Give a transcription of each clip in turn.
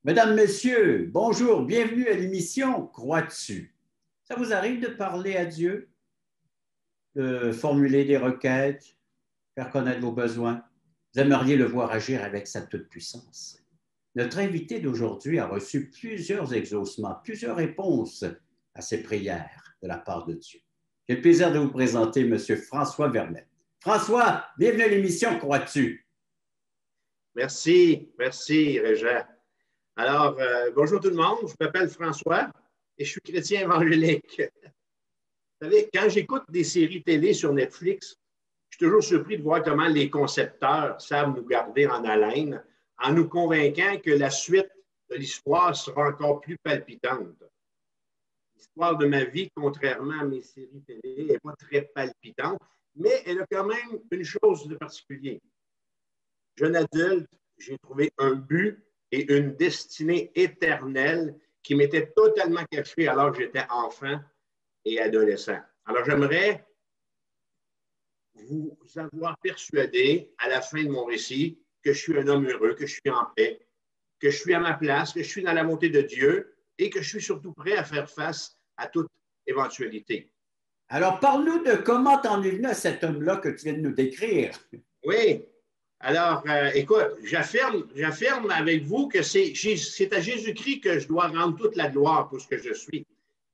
Mesdames, Messieurs, bonjour, bienvenue à l'émission Crois-tu? Ça vous arrive de parler à Dieu, de formuler des requêtes, faire connaître vos besoins? Vous aimeriez le voir agir avec sa toute-puissance. Notre invité d'aujourd'hui a reçu plusieurs exaucements, plusieurs réponses à ses prières de la part de Dieu. J'ai le plaisir de vous présenter M. François Vermette. François, bienvenue à l'émission Crois-tu? Merci, Régent. Alors, bonjour tout le monde, je m'appelle François et je suis chrétien évangélique. Vous savez, quand j'écoute des séries télé sur Netflix, je suis toujours surpris de voir comment les concepteurs savent nous garder en haleine en nous convainquant que la suite de l'histoire sera encore plus palpitante. L'histoire de ma vie, contrairement à mes séries télé, n'est pas très palpitante, mais elle a quand même une chose de particulier. Jeune adulte, j'ai trouvé un but et une destinée éternelle qui m'était totalement cachée alors que j'étais enfant et adolescent. Alors, j'aimerais vous avoir persuadé à la fin de mon récit que je suis un homme heureux, que je suis en paix, que je suis à ma place, que je suis dans la bonté de Dieu et que je suis surtout prêt à faire face à toute éventualité. Alors, parle-nous de comment t'en es venu à cet homme-là que tu viens de nous décrire. Oui. Alors, écoute, j'affirme avec vous que c'est à Jésus-Christ que je dois rendre toute la gloire pour ce que je suis.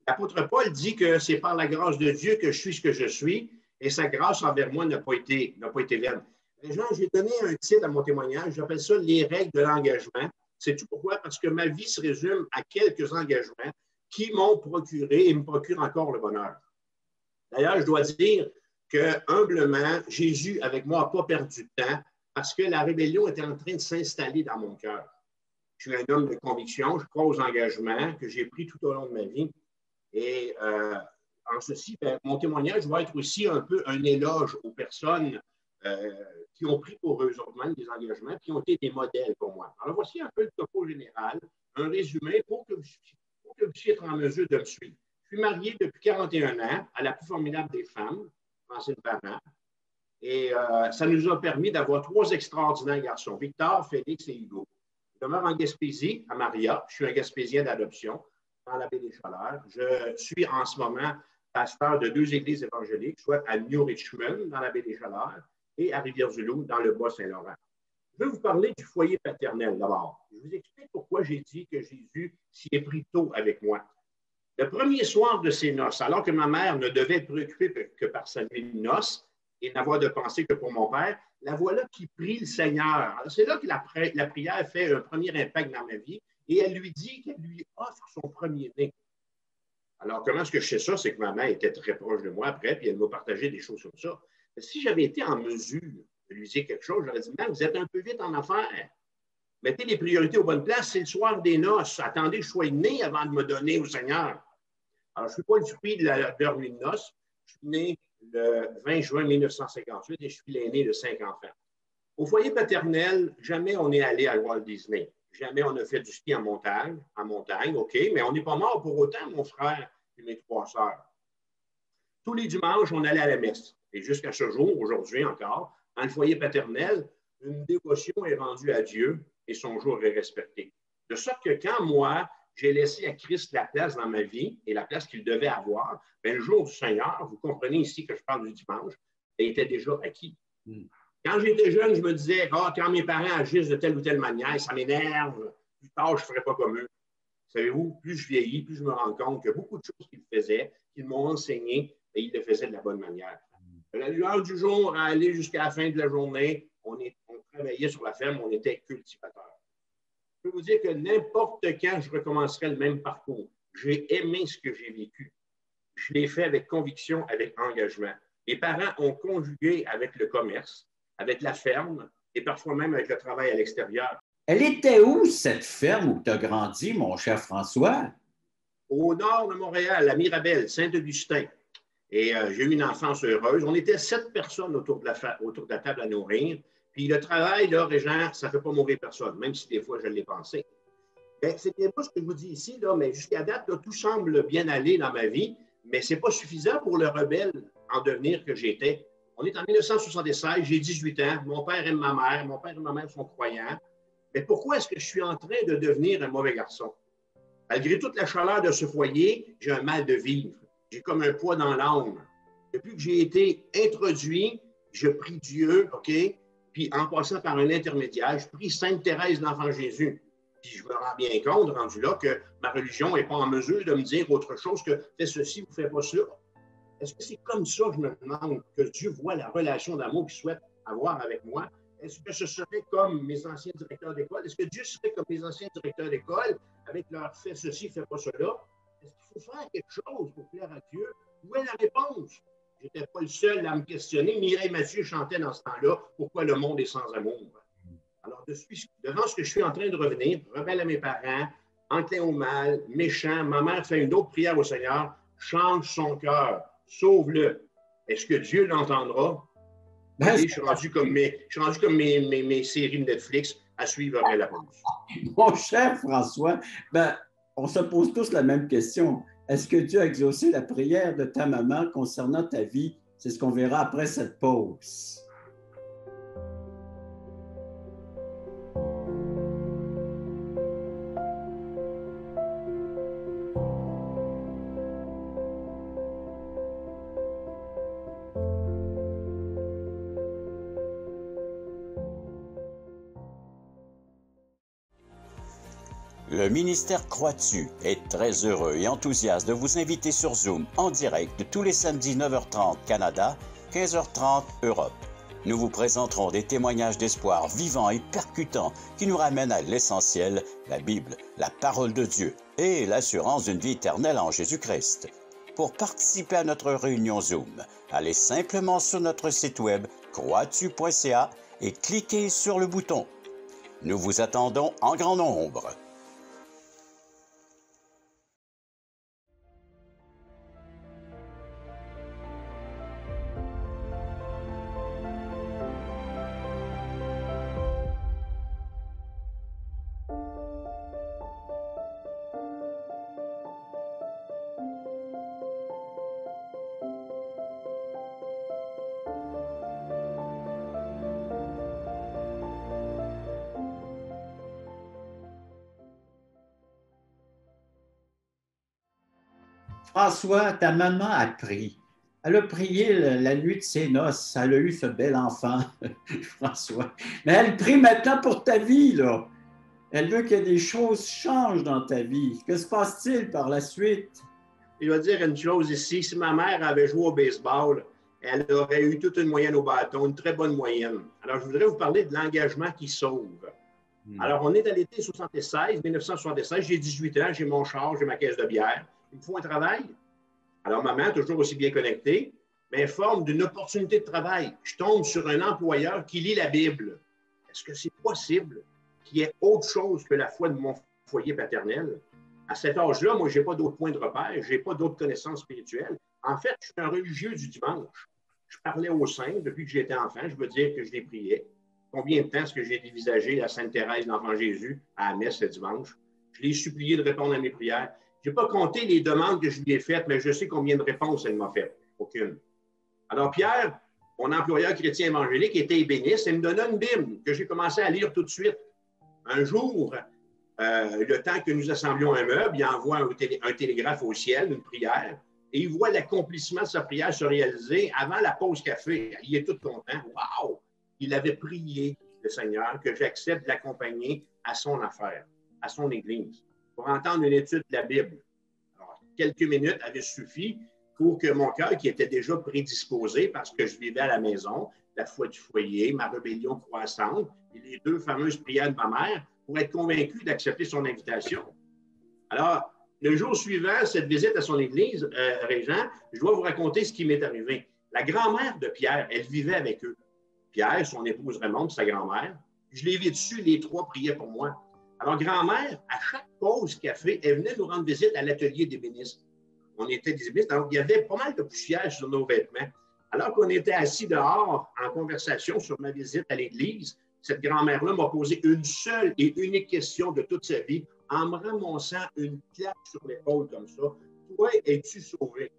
L'apôtre Paul dit que c'est par la grâce de Dieu que je suis ce que je suis et sa grâce envers moi n'a pas été vaine. Jean, j'ai donné un titre à mon témoignage, j'appelle ça « Les règles de l'engagement ». C'est tout pourquoi? Parce que ma vie se résume à quelques engagements qui m'ont procuré et me procurent encore le bonheur. D'ailleurs, je dois dire que, humblement, Jésus, avec moi, n'a pas perdu de temps parce que la rébellion était en train de s'installer dans mon cœur. Je suis un homme de conviction, je crois aux engagements que j'ai pris tout au long de ma vie. Et en ceci, mon témoignage va être aussi un peu un éloge aux personnes qui ont pris pour eux autres des engagements, qui ont été des modèles pour moi. Alors, voici un peu le topo général, un résumé pour que vous puissiez être en mesure de me suivre. Je suis marié depuis 41 ans à la plus formidable des femmes, Francine Parent. Et ça nous a permis d'avoir 3 extraordinaires garçons, Victor, Félix et Hugo. Je demeure en Gaspésie, à Maria. Je suis un Gaspésien d'adoption dans la baie des Chaleurs. Je suis en ce moment pasteur de 2 églises évangéliques, soit à New Richmond, dans la baie des Chaleurs, et à Rivière-du-Loup, dans le Bas-Saint-Laurent. Je vais vous parler du foyer paternel d'abord. Je vous explique pourquoi j'ai dit que Jésus s'y est pris tôt avec moi. Le premier soir de ses noces, alors que ma mère ne devait être préoccupée que par sa nuit de noces, et n'avoir de pensée que pour mon père, la voilà qui prie le Seigneur. C'est là que la prière fait un premier impact dans ma vie et elle lui dit qu'elle lui offre son premier-né. Alors, comment est-ce que je sais ça? C'est que ma mère était très proche de moi après, puis elle m'a partagé des choses comme ça. Mais si j'avais été en mesure de lui dire quelque chose, j'aurais dit, man, vous êtes un peu vite en affaires. Mettez les priorités aux bonnes places, c'est le soir des noces. Attendez que je sois né avant de me donner au Seigneur. Alors, je ne suis pas une surprise de leur nuit de noces. Je suis né le 20 juin 1958 et je suis l'aîné de 5 enfants. Au foyer paternel, jamais on est allé à Walt Disney. Jamais on a fait du ski en montagne, OK, mais on n'est pas mort pour autant, mon frère et mes 3 sœurs. Tous les dimanches, on allait à la messe. Et jusqu'à ce jour, aujourd'hui encore, dans le foyer paternel, une dévotion est rendue à Dieu et son jour est respecté. De sorte que quand moi, j'ai laissé à Christ la place dans ma vie et la place qu'il devait avoir, bien, le jour du Seigneur, vous comprenez ici que je parle du dimanche, il était déjà acquis. Quand j'étais jeune, je me disais, quand mes parents agissent de telle ou telle manière, ça m'énerve, plus tard, je ne ferai pas comme eux. Savez-vous, plus je vieillis, plus je me rends compte que beaucoup de choses qu'ils faisaient, qu'ils m'ont enseigné, et ils le faisaient de la bonne manière. De la lueur du jour à aller jusqu'à la fin de la journée, on travaillait sur la ferme, on était cultivateurs. Je peux vous dire que n'importe quand je recommencerai le même parcours. J'ai aimé ce que j'ai vécu. Je l'ai fait avec conviction, avec engagement. Mes parents ont conjugué avec le commerce, avec la ferme et parfois même avec le travail à l'extérieur. Elle était où, cette ferme où tu as grandi, mon cher François? Au nord de Montréal, à Mirabel, Saint-Augustin. Et j'ai eu une enfance heureuse. On était 7 personnes autour de la table à nourrir. Puis le travail, là, Régent, ça ne fait pas mourir personne, même si des fois je l'ai pensé. C'est bien pas ce que je vous dis ici, là, mais jusqu'à date, là, tout semble bien aller dans ma vie, mais ce n'est pas suffisant pour le rebelle en devenir que j'étais. On est en 1976, j'ai 18 ans, mon père aime ma mère sont croyants, Mais pourquoi est-ce que je suis en train de devenir un mauvais garçon? Malgré toute la chaleur de ce foyer, j'ai un mal de vivre. J'ai comme un poids dans l'âme. Depuis que j'ai été introduit, je prie Dieu, OK? Puis en passant par un intermédiaire, je prie Sainte Thérèse d'Enfant Jésus. Puis je me rends bien compte, rendu là, que ma religion n'est pas en mesure de me dire autre chose que fais ceci ou fais pas ça. Est-ce que c'est comme ça, je me demande, que Dieu voit la relation d'amour qu'il souhaite avoir avec moi? Est-ce que ce serait comme mes anciens directeurs d'école? Est-ce que Dieu serait comme mes anciens directeurs d'école avec leur fais ceci, fais pas cela? Est-ce qu'il faut faire quelque chose pour plaire à Dieu? Où est la réponse? Je n'étais pas le seul à me questionner. Mireille Mathieu chantait dans ce temps-là pourquoi le monde est sans amour. Alors, devant ce que je suis en train de revenir, rebelle à mes parents, enclin au mal, méchant, ma mère fait une autre prière au Seigneur, change son cœur, sauve-le. Est-ce que Dieu l'entendra? Ben, Je suis rendu comme mes séries de Netflix à suivre après la pause. mon cher François, ben, on se pose tous la même question. Est-ce que Dieu a exaucé la prière de ta maman concernant ta vie? C'est ce qu'on verra après cette pause. Le ministère Croix-Dessus est très heureux et enthousiaste de vous inviter sur Zoom en direct tous les samedis 9h30 Canada, 15h30 Europe. Nous vous présenterons des témoignages d'espoir vivants et percutants qui nous ramènent à l'essentiel, la Bible, la parole de Dieu et l'assurance d'une vie éternelle en Jésus-Christ. Pour participer à notre réunion Zoom, allez simplement sur notre site web croixdessus.ca et cliquez sur le bouton. Nous vous attendons en grand nombre. François, ta maman a prié. Elle a prié la nuit de ses noces. Elle a eu ce bel enfant, François. Mais elle prie maintenant pour ta vie, là. Elle veut que des choses changent dans ta vie. Que se passe-t-il par la suite? Je vais dire une chose ici. Si ma mère avait joué au baseball, elle aurait eu toute une moyenne au bâton, une très bonne moyenne. Alors, je voudrais vous parler de l'engagement qui sauve. Alors, on est à l'été 76, 1976. J'ai 18 ans, j'ai mon char, j'ai ma caisse de bière. Il me faut un travail. Alors, maman, toujours aussi bien connectée, m'informe d'une opportunité de travail. Je tombe sur un employeur qui lit la Bible. Est-ce que c'est possible qu'il y ait autre chose que la foi de mon foyer paternel? À cet âge-là, moi, je n'ai pas d'autres points de repère, je n'ai pas d'autres connaissances spirituelles. En fait, je suis un religieux du dimanche. Je parlais aux saints depuis que j'étais enfant. Je veux dire que je les priais. Combien de temps est-ce que j'ai dévisagé la Sainte Thérèse d'Enfant Jésus à la messe ce dimanche? Je l'ai supplié de répondre à mes prières. Je n'ai pas compté les demandes que je lui ai faites, mais je sais combien de réponses elle m'a faites. Aucune. Alors, Pierre, mon employeur chrétien évangélique, était ébéniste et me donna une Bible que j'ai commencé à lire tout de suite. Un jour, le temps que nous assemblions un meuble, il envoie un télégraphe au ciel, une prière, et il voit l'accomplissement de sa prière se réaliser avant la pause café. Il est tout content. Wow! Il avait prié le Seigneur que j'accepte de l'accompagner à son affaire, à son église, pour entendre une étude de la Bible. Alors, quelques minutes avaient suffi pour que mon cœur, qui était déjà prédisposé parce que je vivais à la maison, la foi du foyer, ma rébellion croissante, et les deux fameuses prières de ma mère, pour être convaincu d'accepter son invitation. Alors, le jour suivant, cette visite à son église, Régent, je dois vous raconter ce qui m'est arrivé. La grand-mère de Pierre, elle vivait avec eux. Pierre, son épouse Raymond, sa grand-mère. Je l'ai vu dessus, les trois priaient pour moi. Alors, grand-mère, à chaque pause café, elle venait nous rendre visite à l'atelier d'ébénistes. On était des ébénistes, donc il y avait pas mal de poussière sur nos vêtements. Alors qu'on était assis dehors en conversation sur ma visite à l'église, cette grand-mère-là m'a posé une seule et unique question de toute sa vie en me ramassant une claque sur l'épaule comme ça. Toi, es-tu sauvé?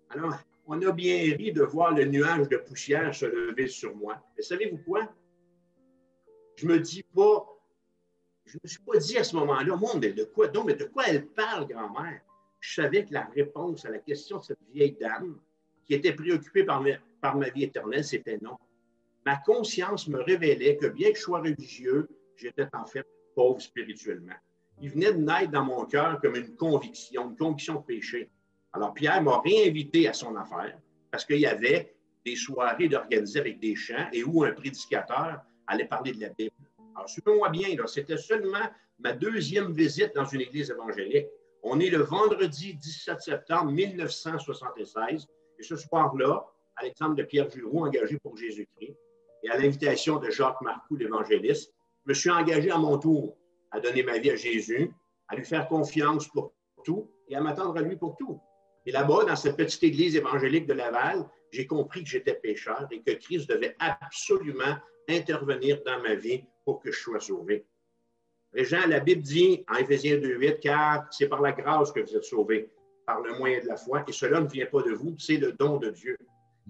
Alors, on a bien ri de voir le nuage de poussière se lever sur moi. Mais savez-vous quoi? Je ne me dis pas, je ne me suis pas dit à ce moment-là, mon, mais de quoi, donc, mais de quoi elle parle, grand-mère? Je savais que la réponse à la question de cette vieille dame, qui était préoccupée par ma vie éternelle, c'était non. Ma conscience me révélait que bien que je sois religieux, j'étais en fait pauvre spirituellement. Il venait de naître dans mon cœur comme une conviction de péché. Alors Pierre m'a réinvité à son affaire parce qu'il y avait des soirées d'organiser avec des chants et où un prédicateur allait parler de la Bible. Alors suivez-moi bien, c'était seulement ma deuxième visite dans une église évangélique. On est le vendredi 17 septembre 1976 et ce soir-là, Alexandre de Pierre Giroux, engagé pour Jésus-Christ, et à l'invitation de Jacques Marcoux, l'évangéliste, je me suis engagé à mon tour à donner ma vie à Jésus, à lui faire confiance pour tout et à m'attendre à lui pour tout. Et là-bas, dans cette petite église évangélique de Laval, j'ai compris que j'étais pécheur et que Christ devait absolument intervenir dans ma vie pour que je sois sauvé. Régent, la Bible dit en Éphésiens 2,8, car c'est par la grâce que vous êtes sauvés, par le moyen de la foi, et cela ne vient pas de vous, c'est le don de Dieu.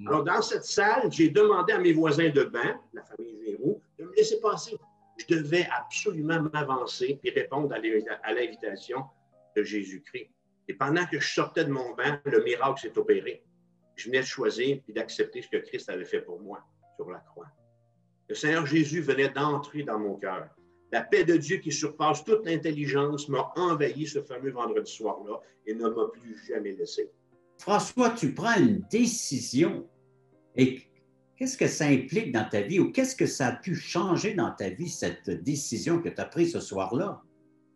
Alors, dans cette salle, j'ai demandé à mes voisins de banc, la famille Giroux, de me laisser passer. Je devais absolument m'avancer et répondre à l'invitation de Jésus-Christ. Et pendant que je sortais de mon banc, le miracle s'est opéré. Je venais de choisir et d'accepter ce que Christ avait fait pour moi sur la croix. Le Seigneur Jésus venait d'entrer dans mon cœur. La paix de Dieu qui surpasse toute l'intelligence m'a envahi ce fameux vendredi soir-là et ne m'a plus jamais laissé. François, tu prends une décision et qu'est-ce que ça implique dans ta vie ou qu'est-ce que ça a pu changer dans ta vie, cette décision que tu as prise ce soir-là?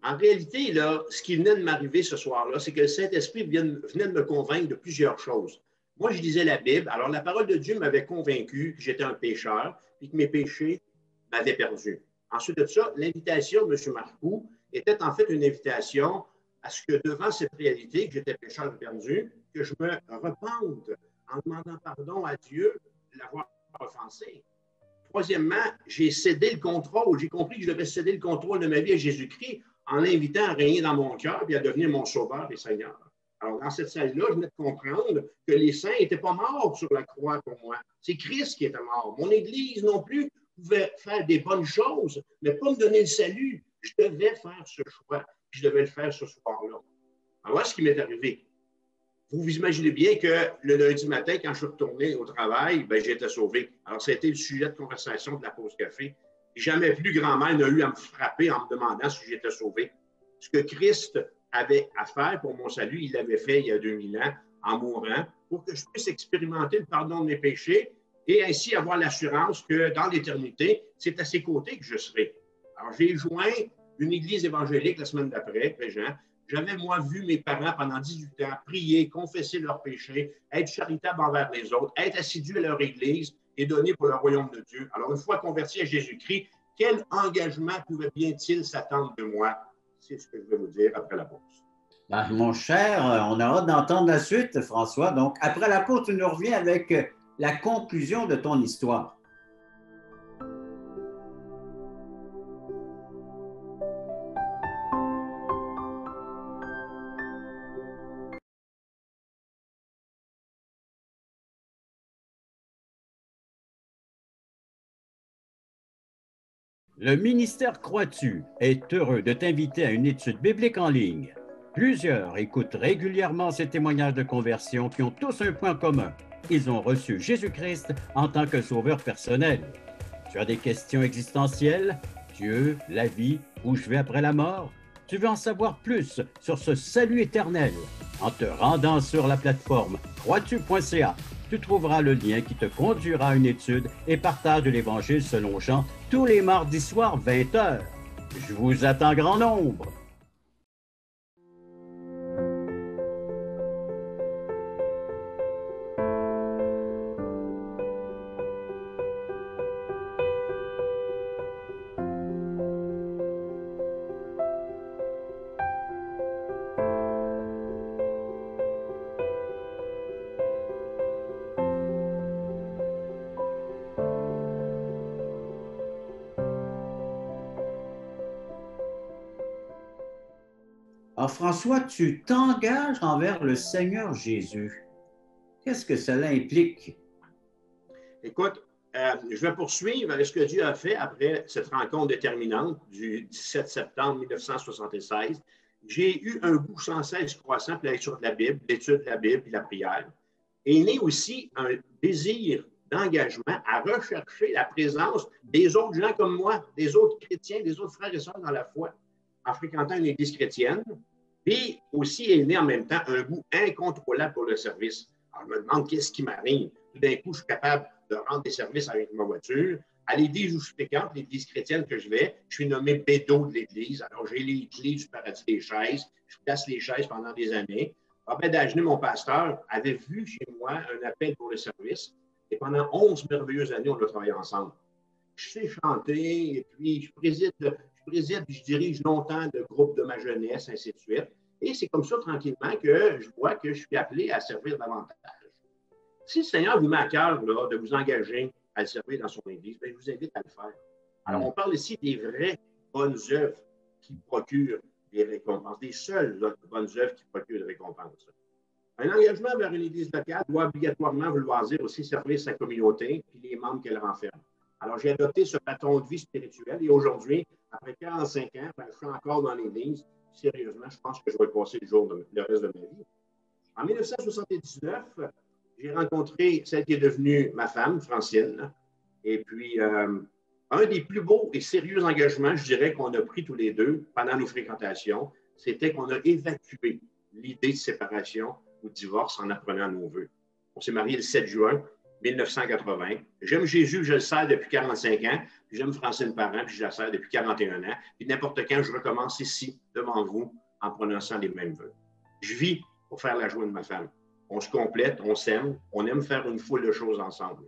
En réalité, là, ce qui venait de m'arriver ce soir-là, c'est que le Saint-Esprit venait de me convaincre de plusieurs choses. Moi, je lisais la Bible. Alors, la parole de Dieu m'avait convaincu que j'étais un pécheur et que mes péchés m'avaient perdu. Ensuite de ça, l'invitation de M. Marcoux était en fait une invitation à ce que devant cette réalité que j'étais pécheur et perdu, que je me repente en demandant pardon à Dieu de l'avoir offensé. Troisièmement, j'ai cédé le contrôle. J'ai compris que je devais céder le contrôle de ma vie à Jésus-Christ en l'invitant à régner dans mon cœur et à devenir mon sauveur et Seigneur. Alors, dans cette salle-là, je venais de comprendre que les saints n'étaient pas morts sur la croix pour moi. C'est Christ qui était mort. Mon Église non plus pouvait faire des bonnes choses, mais pas me donner le salut. Je devais faire ce choix, puis je devais le faire ce soir-là. Alors, voilà ce qui m'est arrivé. Vous vous imaginez bien que le lundi matin, quand je suis retourné au travail, ben, j'ai été sauvé. Alors, ça a été le sujet de conversation de la pause café. Et jamais plus grand-mère n'a eu à me frapper en me demandant si j'étais sauvé. Ce que Christ avait à faire pour mon salut, il l'avait fait il y a 2000 ans en mourant pour que je puisse expérimenter le pardon de mes péchés et ainsi avoir l'assurance que dans l'éternité, c'est à ses côtés que je serai. Alors, j'ai joint une église évangélique la semaine d'après, Régent. J'avais, moi, vu mes parents pendant 18 ans prier, confesser leurs péchés, être charitable envers les autres, être assidus à leur église et donner pour le royaume de Dieu. Alors, une fois converti à Jésus-Christ, quel engagement pouvait bien-il s'attendre de moi? C'est ce que je vais vous dire après la pause. Ben, mon cher, on a hâte d'entendre la suite, François. Donc, après la pause, tu nous reviens avec la conclusion de ton histoire. Le ministère Croix-tu est heureux de t'inviter à une étude biblique en ligne. Plusieurs écoutent régulièrement ces témoignages de conversion qui ont tous un point commun. Ils ont reçu Jésus-Christ en tant que sauveur personnel. Tu as des questions existentielles? Dieu, la vie, où je vais après la mort? Tu veux en savoir plus sur ce salut éternel? En te rendant sur la plateforme croixtu.ca, tu trouveras le lien qui te conduira à une étude et partage de l'Évangile selon Jean tous les mardis soirs 20h. Je vous attends grand nombre. Alors, François, tu t'engages envers le Seigneur Jésus. Qu'est-ce que cela implique? Écoute, je vais poursuivre avec ce que Dieu a fait après cette rencontre déterminante du 17 septembre 1976. J'ai eu un goût sans cesse croissant pour la lecture de la Bible, l'étude de la Bible et la prière. Et né aussi un désir d'engagement à rechercher la présence des autres gens comme moi, des autres chrétiens, des autres frères et sœurs dans la foi, en fréquentant une église chrétienne. Et aussi est né en même temps un goût incontrôlable pour le service. Alors, je me demande qu'est-ce qui m'arrive. Tout d'un coup, je suis capable de rendre des services avec ma voiture. À l'église où je fréquente, l'église chrétienne que je vais, je suis nommé bédo de l'église. Alors, j'ai les clés du paradis des chaises. Je place les chaises pendant des années. Robert Dagenet, mon pasteur, avait vu chez moi un appel pour le service. Et pendant 11 merveilleuses années, on a travaillé ensemble. Je sais chanter, et puis je préside, je dirige longtemps le groupe de ma jeunesse, ainsi de suite. Et c'est comme ça, tranquillement, que je vois que je suis appelé à servir davantage. Si le Seigneur vous met à cœur là, de vous engager à le servir dans son Église, bien, je vous invite à le faire. Alors, on parle ici des vraies bonnes œuvres qui procurent des récompenses, des seules bonnes œuvres qui procurent des récompenses. Un engagement vers une Église locale doit obligatoirement vouloir dire aussi servir sa communauté et les membres qu'elle renferme. Alors, j'ai adopté ce patron de vie spirituel et aujourd'hui, après 45 ans, ben, je suis encore dans l'Église. Sérieusement, je pense que je vais passer le reste de ma vie. En 1979, j'ai rencontré celle qui est devenue ma femme, Francine. Et puis, un des plus beaux et sérieux engagements, je dirais, qu'on a pris tous les deux pendant nos fréquentations, c'était qu'on a évacué l'idée de séparation ou de divorce en apprenant nos vœux. On s'est mariés le 7 juin 1980. J'aime Jésus, je le sers depuis 45 ans. Puis j'aime Francine Parent, puis je la sers depuis 41 ans. Puis n'importe quand, je recommence ici, devant vous, en prononçant les mêmes vœux. Je vis pour faire la joie de ma femme. On se complète, on s'aime, on aime faire une foule de choses ensemble.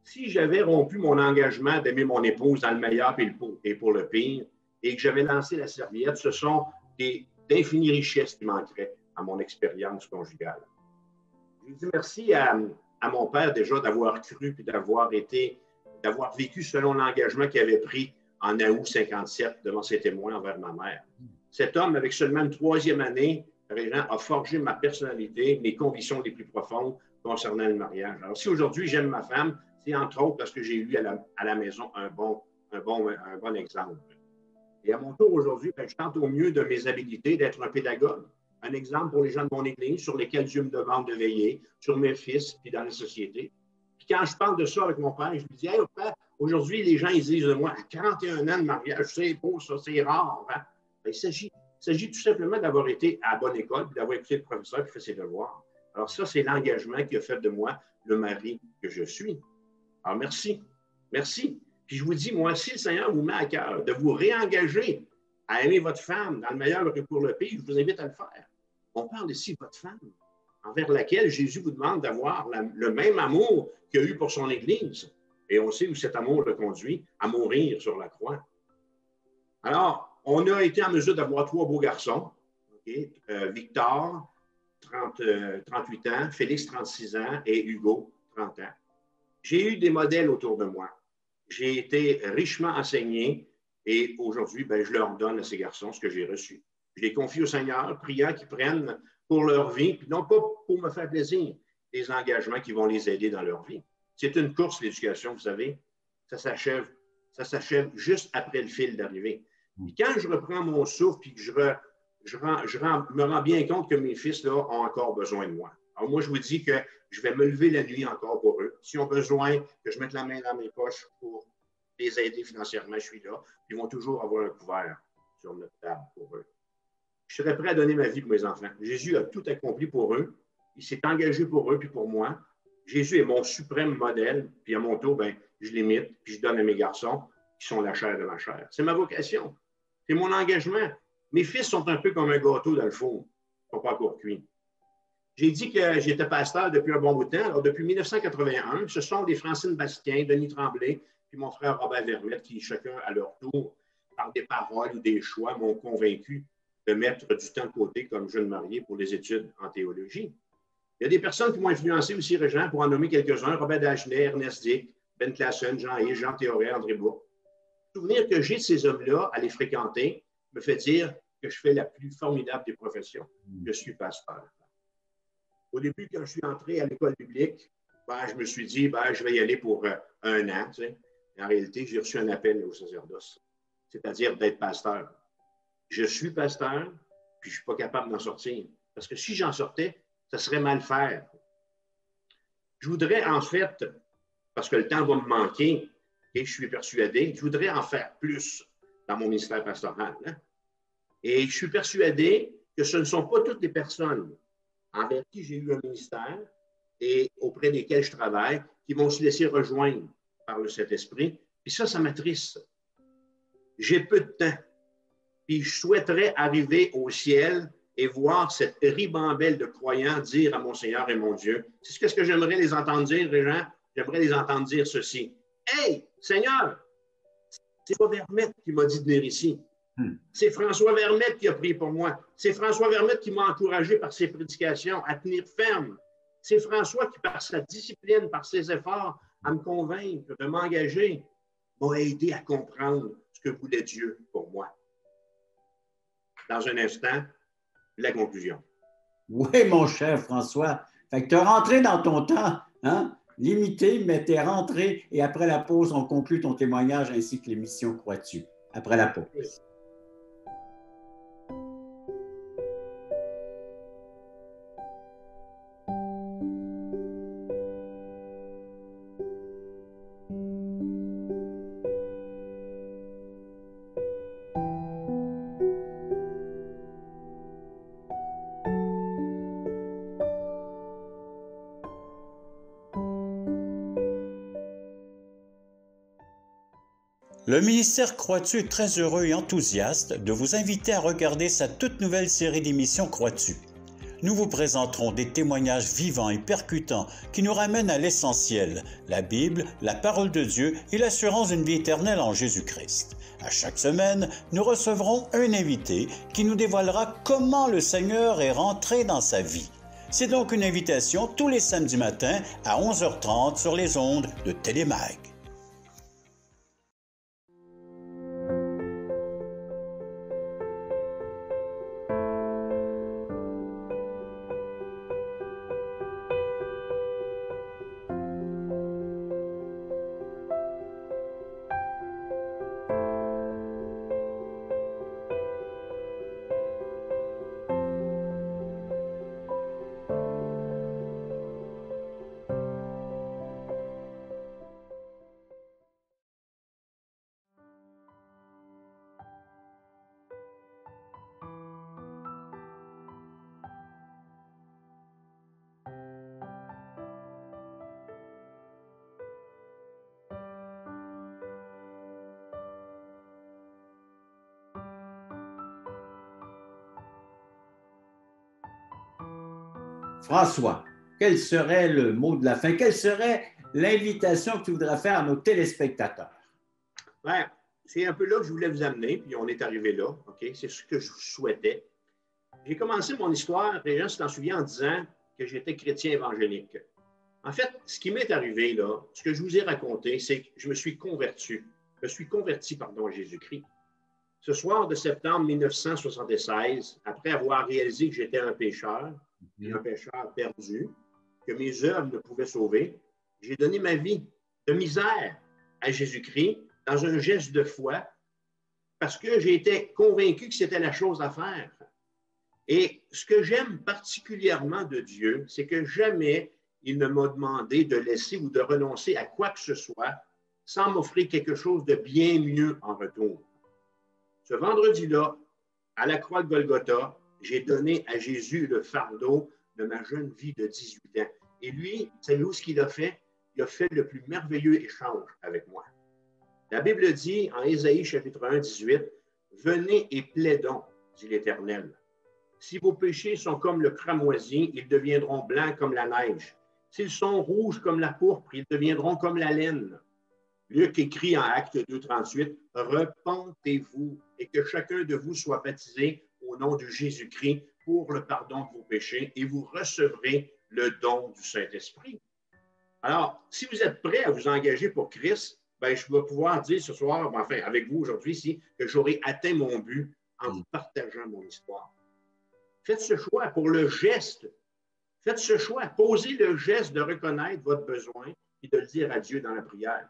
Si j'avais rompu mon engagement d'aimer mon épouse dans le meilleur et pour le pire, et que j'avais lancé la serviette, ce sont d'infinies richesses qui manqueraient à mon expérience conjugale. Je dis merci à mon père déjà d'avoir cru et d'avoir vécu selon l'engagement qu'il avait pris en août 57 devant ses témoins envers ma mère. Cet homme, avec seulement une 3e année, Régent, a forgé ma personnalité, mes convictions les plus profondes concernant le mariage. Alors, si aujourd'hui j'aime ma femme, c'est entre autres parce que j'ai eu à la maison un bon exemple. Et à mon tour aujourd'hui, je tente au mieux de mes habilités d'être un pédagogue, un exemple pour les gens de mon Église sur lesquels Dieu me demande de veiller, sur mes fils puis dans la société. Puis quand je parle de ça avec mon père, je lui dis, hey, père, aujourd'hui, les gens ils disent de moi, à 41 ans de mariage, c'est beau, ça, c'est rare. Hein? Il s'agit tout simplement d'avoir été à la bonne école, puis d'avoir écouté le professeur qui fait ses devoirs. Alors ça, c'est l'engagement qui a fait de moi le mari que je suis. Alors merci. Merci. Puis je vous dis, moi, si le Seigneur vous met à cœur de vous réengager à aimer votre femme dans le meilleur que pour le pire, je vous invite à le faire. On parle ici de votre femme, envers laquelle Jésus vous demande d'avoir le même amour qu'il a eu pour son Église. Et on sait où cet amour le conduit, à mourir sur la croix. Alors, on a été en mesure d'avoir 3 beaux garçons. Okay? Victor, 38 ans, Félix, 36 ans, et Hugo, 30 ans. J'ai eu des modèles autour de moi. J'ai été richement enseigné et aujourd'hui, je leur donne à ces garçons ce que j'ai reçu. Je les confie au Seigneur, priant qu'ils prennent pour leur vie, puis non pas pour me faire plaisir, des engagements qui vont les aider dans leur vie. C'est une course, l'éducation, vous savez. Ça s'achève juste après le fil d'arrivée. Puis quand je reprends mon souffle et que je me rends bien compte que mes fils là, ont encore besoin de moi. Alors moi, je vous dis que je vais me lever la nuit encore pour eux. S'ils ont besoin que je mette la main dans mes poches pour les aider financièrement, je suis là. Ils vont toujours avoir un couvert sur notre table pour eux. Je serais prêt à donner ma vie pour mes enfants. Jésus a tout accompli pour eux. Il s'est engagé pour eux puis pour moi. Jésus est mon suprême modèle. Puis à mon tour, je l'imite puis je donne à mes garçons qui sont la chair de ma chair. C'est ma vocation. C'est mon engagement. Mes fils sont un peu comme un gâteau dans le four. Ils ne sont pas encore cuits. J'ai dit que j'étais pasteur depuis un bon bout de temps. Alors, depuis 1981, ce sont des Francine Bastien, Denis Tremblay, puis mon frère Robert Vermette, qui, chacun à leur tour, par des paroles ou des choix, m'ont convaincu de mettre du temps de côté comme jeune marié pour les études en théologie. Il y a des personnes qui m'ont influencé aussi, Régent, pour en nommer quelques-uns, Robert Dagenet, Ernest Dick, Ben Classen, Jean-Yves, Jean Théoré, André Bourg. Le souvenir que j'ai de ces hommes-là à les fréquenter me fait dire que je fais la plus formidable des professions. Je suis pasteur. Au début, quand je suis entré à l'école biblique, ben, je me suis dit, ben, je vais y aller pour 1 an. Tu sais. En réalité, j'ai reçu un appel au sacerdoce, c'est-à-dire d'être pasteur. Je suis pasteur, puis je ne suis pas capable d'en sortir. Parce que si j'en sortais, ça serait mal faire. Je voudrais en fait, parce que le temps va me manquer, et je suis persuadé, je voudrais en faire plus dans mon ministère pastoral. Hein? Et je suis persuadé que ce ne sont pas toutes les personnes envers qui j'ai eu un ministère et auprès desquelles je travaille qui vont se laisser rejoindre par le Saint-Esprit. Puis ça m'attriste. J'ai peu de temps. Puis je souhaiterais arriver au ciel et voir cette ribambelle de croyants dire à mon Seigneur et mon Dieu. C'est ce que j'aimerais les entendre dire, les gens. J'aimerais les entendre dire ceci. Hey, Seigneur, c'est pas Vermette qui m'a dit de venir ici. C'est François Vermette qui a prié pour moi. C'est François Vermette qui m'a encouragé par ses prédications à tenir ferme. C'est François qui, par sa discipline, par ses efforts, à me convaincre, de m'engager, m'a aidé à comprendre ce que voulait Dieu pour moi. Dans un instant, la conclusion. Oui, mon cher François. Fait que tu es rentré dans ton temps, hein? Limité, mais tu es rentré et après la pause, on conclut ton témoignage ainsi que l'émission Crois-tu? Après la pause. Oui. Le ministère Crois-tu est très heureux et enthousiaste de vous inviter à regarder sa toute nouvelle série d'émissions Crois-tu. Nous vous présenterons des témoignages vivants et percutants qui nous ramènent à l'essentiel, la Bible, la parole de Dieu et l'assurance d'une vie éternelle en Jésus-Christ. À chaque semaine, nous recevrons un invité qui nous dévoilera comment le Seigneur est rentré dans sa vie. C'est donc une invitation tous les samedis matins à 11h30 sur les ondes de Télémag. François, quel serait le mot de la fin? Quelle serait l'invitation que tu voudrais faire à nos téléspectateurs? Ouais, c'est un peu là que je voulais vous amener, puis on est arrivé là, OK? C'est ce que je souhaitais. J'ai commencé mon histoire, les gens s'en souviennent, en disant que j'étais chrétien évangélique. En fait, ce qui m'est arrivé là, ce que je vous ai raconté, c'est que je me suis converti. Je me suis converti, à Jésus-Christ. Ce soir de septembre 1976, après avoir réalisé que j'étais un pécheur perdu, que mes œuvres ne pouvaient sauver, j'ai donné ma vie de misère à Jésus-Christ dans un geste de foi parce que j'ai été convaincu que c'était la chose à faire. Et ce que j'aime particulièrement de Dieu, c'est que jamais il ne m'a demandé de laisser ou de renoncer à quoi que ce soit sans m'offrir quelque chose de bien mieux en retour. Ce vendredi-là, à la croix de Golgotha, j'ai donné à Jésus le fardeau de ma jeune vie de 18 ans. Et lui, savez-vous ce qu'il a fait? Il a fait le plus merveilleux échange avec moi. La Bible dit en Ésaïe chapitre 1, 18, « Venez et plaidons, dit l'Éternel. Si vos péchés sont comme le cramoisi, ils deviendront blancs comme la neige. S'ils sont rouges comme la pourpre, ils deviendront comme la laine. » Luc écrit en Acte 2, 38, « Repentez-vous et que chacun de vous soit baptisé au nom de Jésus-Christ pour le pardon de vos péchés et vous recevrez le don du Saint-Esprit. » Alors, si vous êtes prêts à vous engager pour Christ, ben, je vais pouvoir dire ce soir, enfin avec vous aujourd'hui ici, que j'aurai atteint mon but en vous partageant mon histoire. Faites ce choix pour le geste Faites ce choix. Posez le geste de reconnaître votre besoin et de le dire à Dieu dans la prière.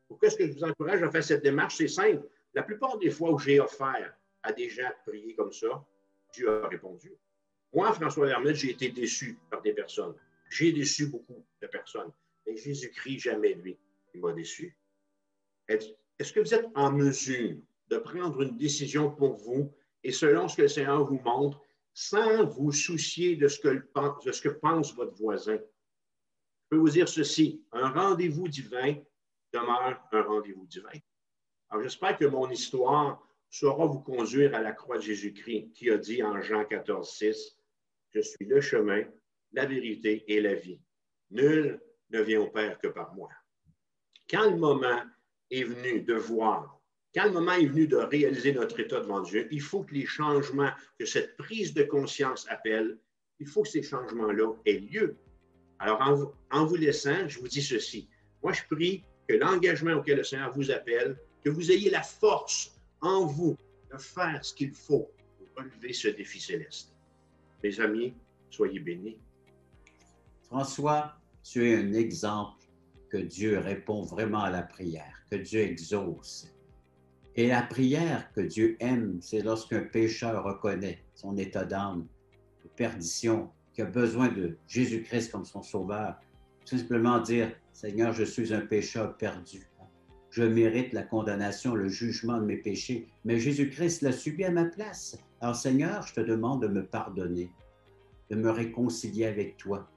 Pourquoi est-ce que je vous encourage à faire cette démarche? C'est simple. La plupart des fois où j'ai offert à des gens de prier comme ça, Dieu a répondu. Moi, François Vermette, j'ai été déçu par des personnes. J'ai déçu beaucoup de personnes. Mais Jésus-Christ, jamais lui, il m'a déçu. Est-ce que vous êtes en mesure de prendre une décision pour vous et selon ce que le Seigneur vous montre, sans vous soucier de ce que pense votre voisin? Je peux vous dire ceci, un rendez-vous divin demeure un rendez-vous divin. Alors, j'espère que mon histoire saura vous conduire à la croix de Jésus-Christ, qui a dit en Jean 14, 6, « Je suis le chemin, la vérité et la vie. Nul ne vient au Père que par moi. » Quand le moment est venu de voir, quand le moment est venu de réaliser notre état devant Dieu, il faut que les changements, que cette prise de conscience appelle, il faut que ces changements-là aient lieu. Alors, en vous laissant, je vous dis ceci. Moi, je prie que l'engagement auquel le Seigneur vous appelle, que vous ayez la force en vous de faire ce qu'il faut pour relever ce défi céleste. Mes amis, soyez bénis. François, tu es un exemple que Dieu répond vraiment à la prière, que Dieu exauce. Et la prière que Dieu aime, c'est lorsqu'un pécheur reconnaît son état d'âme, de perdition, qui a besoin de Jésus-Christ comme son sauveur. Tout simplement dire, Seigneur, je suis un pécheur perdu. Je mérite la condamnation, le jugement de mes péchés, mais Jésus-Christ l'a subi à ma place. Alors Seigneur, je te demande de me pardonner, de me réconcilier avec toi,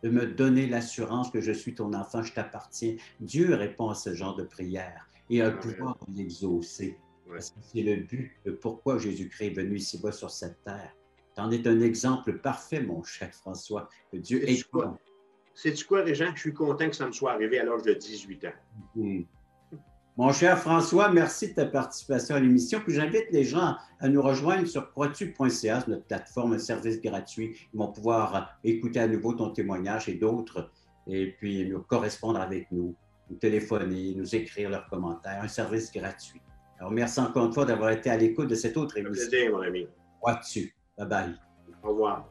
de me donner l'assurance que je suis ton enfant, je t'appartiens. Dieu répond à ce genre de prière et a le pouvoir de l'exaucer. Parce que c'est le but de pourquoi Jésus-Christ est venu ici-bas sur cette terre. Tu en es un exemple parfait, mon cher François, que Dieu est bon. Sais-tu quoi, Régent? Je suis content que ça me soit arrivé à l'âge de 18 ans. Mon cher François, merci de ta participation à l'émission. Puis j'invite les gens à nous rejoindre sur croixtu.ca, notre plateforme, un service gratuit. Ils vont pouvoir écouter à nouveau ton témoignage et d'autres, et puis nous correspondre avec nous, nous téléphoner, nous écrire leurs commentaires, un service gratuit. Alors, merci encore une fois d'avoir été à l'écoute de cette autre émission. Un plaisir, mon ami. Croix-tu. Bye bye. Au revoir.